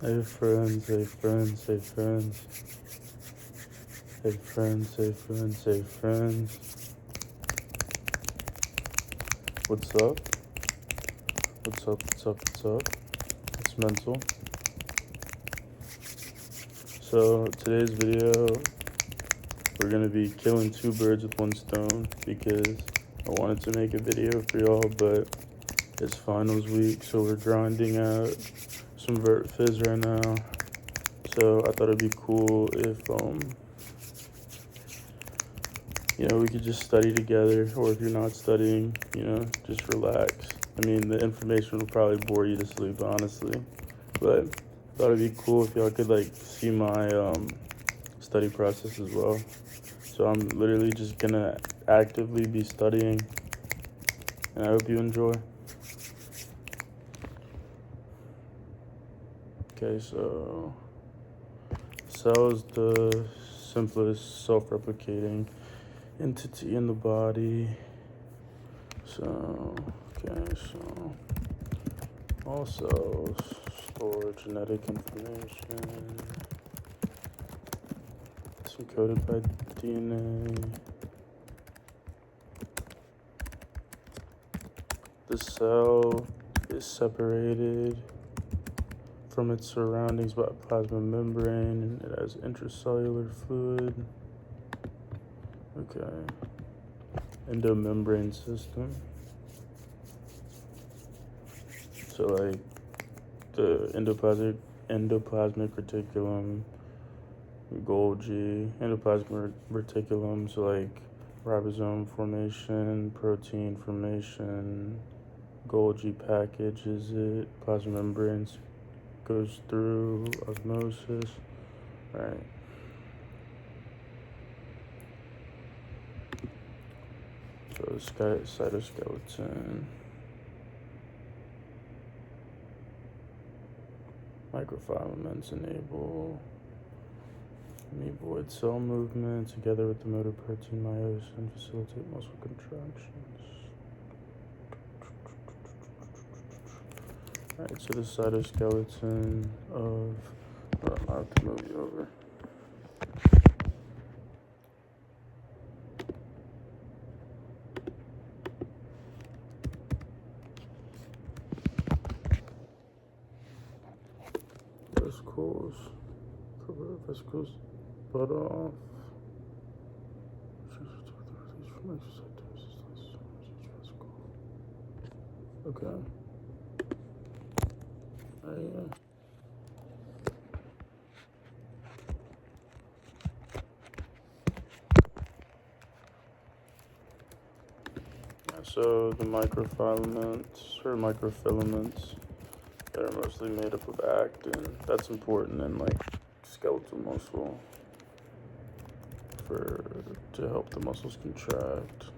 Hey friends, hey friends, hey friends. Hey friends, hey friends, hey friends. What's up? What's up, what's up, what's up? It's mental. So today's video, we're gonna be killing two birds with one stone because I wanted to make a video for y'all, but it's finals week, so we're grinding out some vert fizz right now. So I thought it'd be cool if we could just study together, or if you're not studying, just relax. I mean, the information will probably bore you to sleep, honestly, but I thought it'd be cool if y'all could see my study process as well. So I'm literally just gonna actively be studying, and I hope you enjoy. Okay, so cell is the simplest self-replicating entity in the body. So all cells store genetic information. It's encoded by DNA. The cell is separated from its surroundings by a plasma membrane, and it has intracellular fluid. Okay. Endomembrane system. So the endoplasmic reticulum, Golgi, endoplasmic reticulum, so ribosome formation, protein formation, Golgi packages it, plasma membranes goes through osmosis, right? So cytoskeleton, microfilaments enable amoeboid cell movement together with the motor protein myosin facilitate muscle contractions. Alright, so the cytoskeleton of, I'll have to move you over. Vesicles, cover vesicles, butt off. Okay. So the microfilaments, they're mostly made up of actin. That's important in skeletal muscle to help the muscles contract.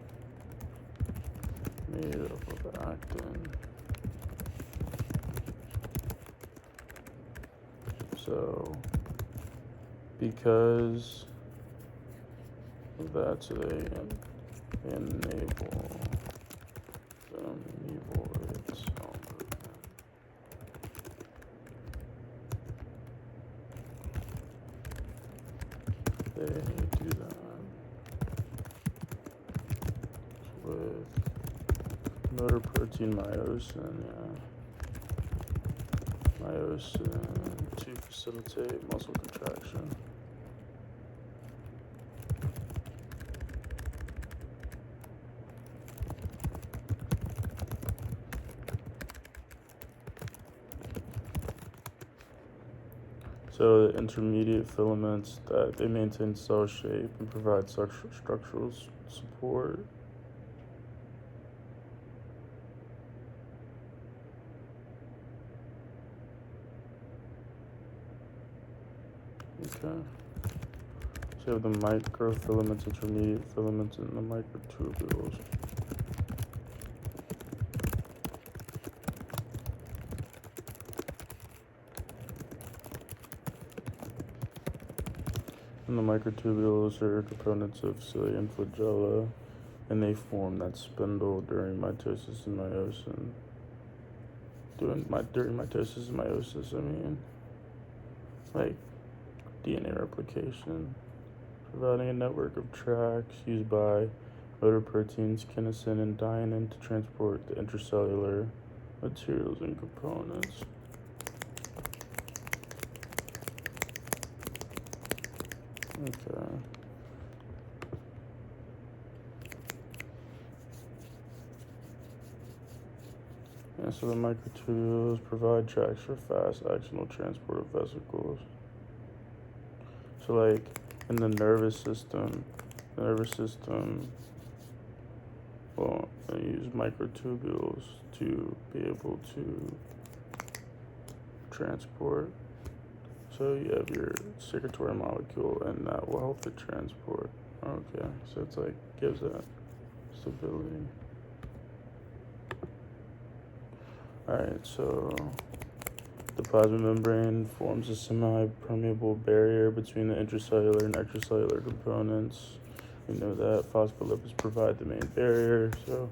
Made up of actin. So because of that, so they enable the amoeboid cell movement. They do that with motor protein myosin, myosin to facilitate muscle contraction. So the intermediate filaments, that they maintain cell shape and provide structural support. Okay. So you have the microfilaments, intermediate filaments, and the microtubules. And the microtubules are components of cilia and flagella, and they form that spindle during mitosis and meiosis. like DNA replication, providing a network of tracks used by motor proteins, kinesin, and dynein to transport the intracellular materials and components. Okay. Yeah, so the microtubules provide tracks for fast actional transport of vesicles. So like in the nervous system, well, they use microtubules to be able to transport. So you have your secretory molecule, and that will help it transport. Okay, so it's like gives that stability. Alright, so the plasma membrane forms a semi-permeable barrier between the intracellular and extracellular components. We know that phospholipids provide the main barrier, so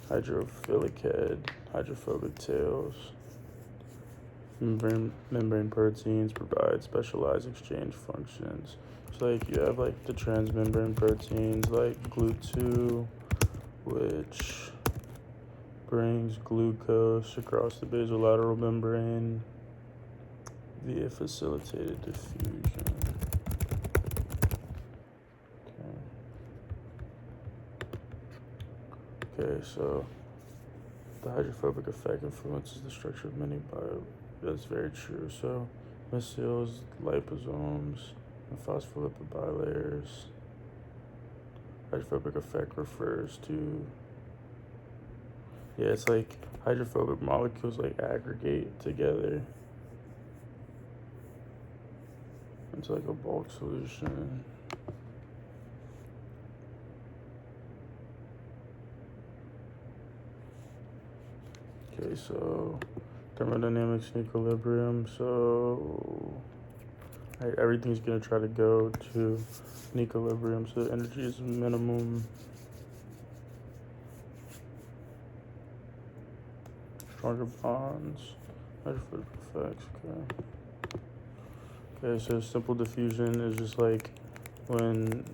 hydrophilic head, hydrophobic tails. Membrane proteins provide specialized exchange functions. So like you have like the transmembrane proteins like GLUT2, which brings glucose across the basolateral membrane via facilitated diffusion. Okay, so the hydrophobic effect influences the structure of many That's very true. So micelles, liposomes, and phospholipid bilayers. Hydrophobic effect refers to, it's like hydrophobic molecules like aggregate together into like a bulk solution. Okay, so thermodynamics and equilibrium. So everything's gonna try to go to an equilibrium, so energy is minimum. Stronger bonds, hydrophobic effects. Okay, so simple diffusion is just like when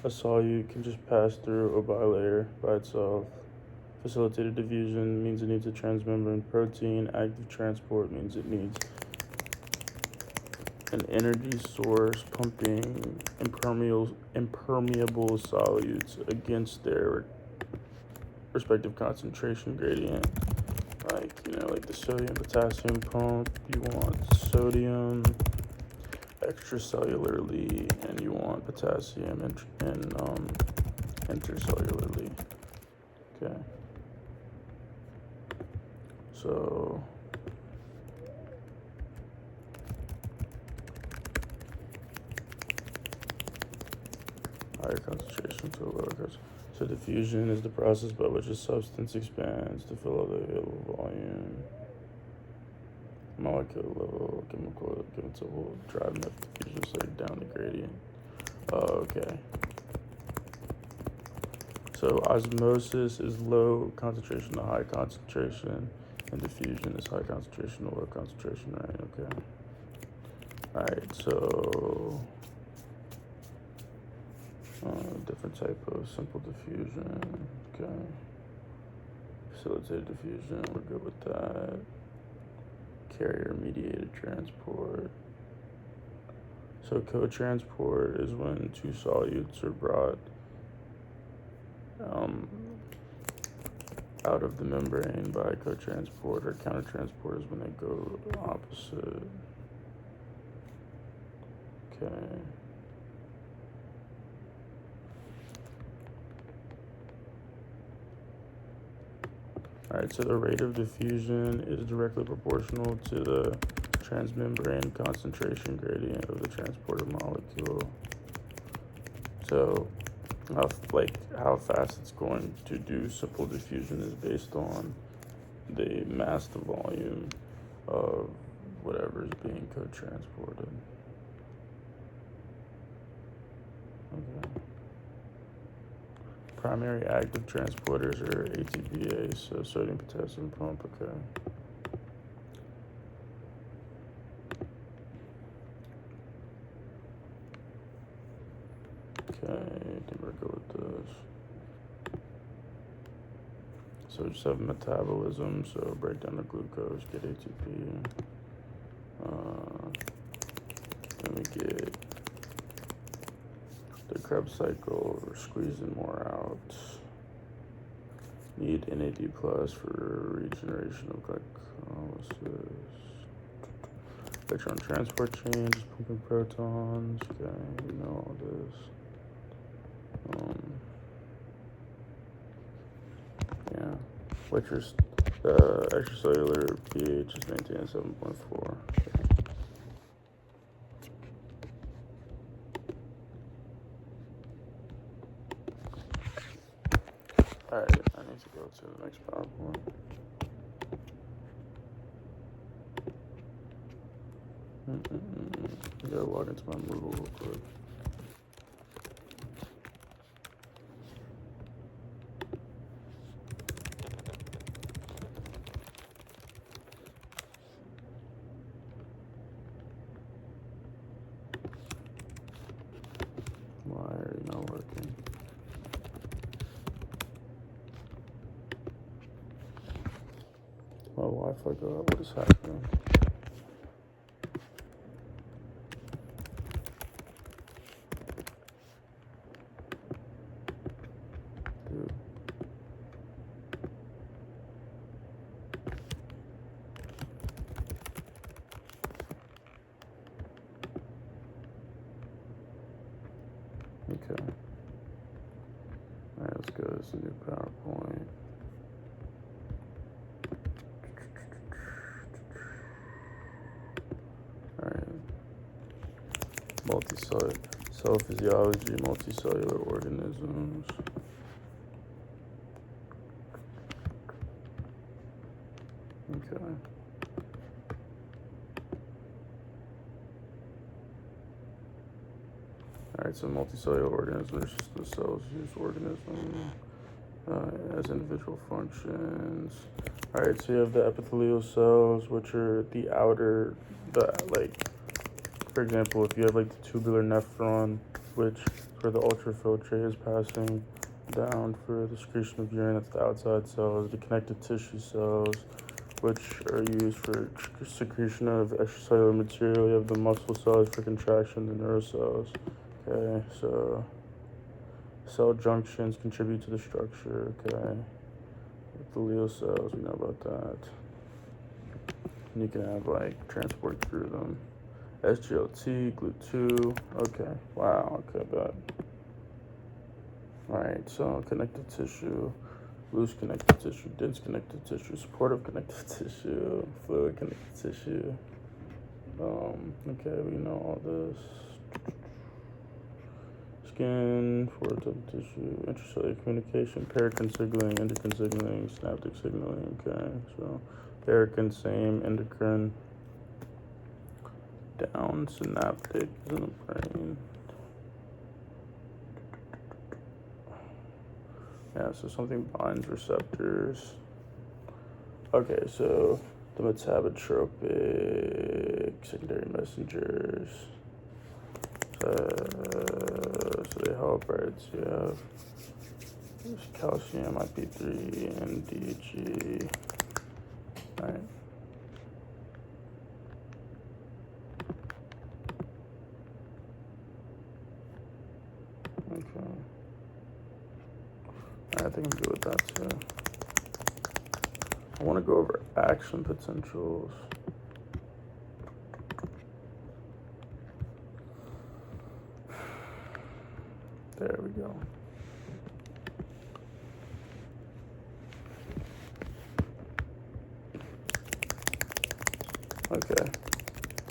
a solute can just pass through a bilayer by itself. Facilitated diffusion means it needs a transmembrane protein. Active transport means it needs an energy source pumping impermeable solutes against their respective concentration gradient. Like, like the sodium potassium pump, you want sodium extracellularly, and you want potassium intercellularly. Okay. So higher concentration to a lower concentration. So diffusion is the process by which a substance expands to fill up the available volume. Molecular level, chemical, will drive enough diffusion to slow down the gradient. Okay. So osmosis is low concentration to high concentration, and diffusion is high concentration to low concentration, right? Okay. Alright, so different type of simple diffusion. Okay. Facilitated diffusion, we're good with that. Carrier mediated transport. So co-transport is when two solutes are brought out of the membrane by co-transport, or counter-transport is when they go opposite. Okay. Alright, so the rate of diffusion is directly proportional to the transmembrane concentration gradient of the transporter molecule. So how fast it's going to do simple diffusion is based on the mass to volume of whatever is being co-transported. Okay. Primary active transporters are ATPase, so sodium potassium pump. Okay. Okay, I think we're good with this. So we just have metabolism, so break down the glucose, get ATP. Then we get the Krebs cycle, we're squeezing more out. Need NAD plus for regeneration of glycolysis. Electron transport chain, just pumping protons. Okay, we know all this. Yeah, extracellular pH is maintained at 7.4. Okay. Alright, I need to go to the next PowerPoint. I gotta log into my Moodle real quick. Why are you not working? My Wi-Fi go out. What is happening? Dude. Okay. Alright, let's go. This is a new PowerPoint. Alright. Cell physiology, multicellular organisms. Okay. Alright, so multicellular organisms are just the cells use organisms as individual functions. Alright, so you have the epithelial cells, which are the outer, for example, if you have like the tubular nephron, which where the ultrafiltrate is passing down for the secretion of urine, that's the outside cells. The connective tissue cells, which are used for secretion of extracellular material. You have the muscle cells for contraction, the neurocells. Okay, so cell junctions contribute to the structure. Okay, epithelial cells, we know about that. And you can have like transport through them. SGLT, GLUT2. Okay, wow. Okay, bad. All right, so connective tissue, loose connective tissue, dense connective tissue, supportive connective tissue, fluid connective tissue. Okay, we know all this. Skin, fluid type of tissue, intracellular communication, paracrine signaling, endocrine signaling, synaptic signaling. Okay, so paracrine, same, endocrine, down, synaptic is in the brain. Yeah, so something binds receptors. Okay, so the metabotropic secondary messengers. So they help, right? So you have there's calcium, IP3, and DHE. Right. Okay. I think I'm good with that too. I want to go over action potentials. There we go. Okay.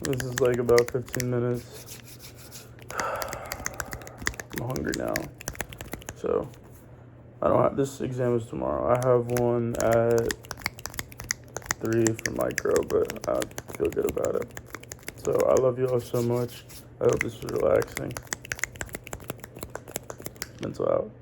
This is like about 15 minutes. I'm hungry now. So, I don't have, this exam is tomorrow. I have one at 3 for micro, but I feel good about it. So, I love you all so much. I hope this was relaxing. Mental out.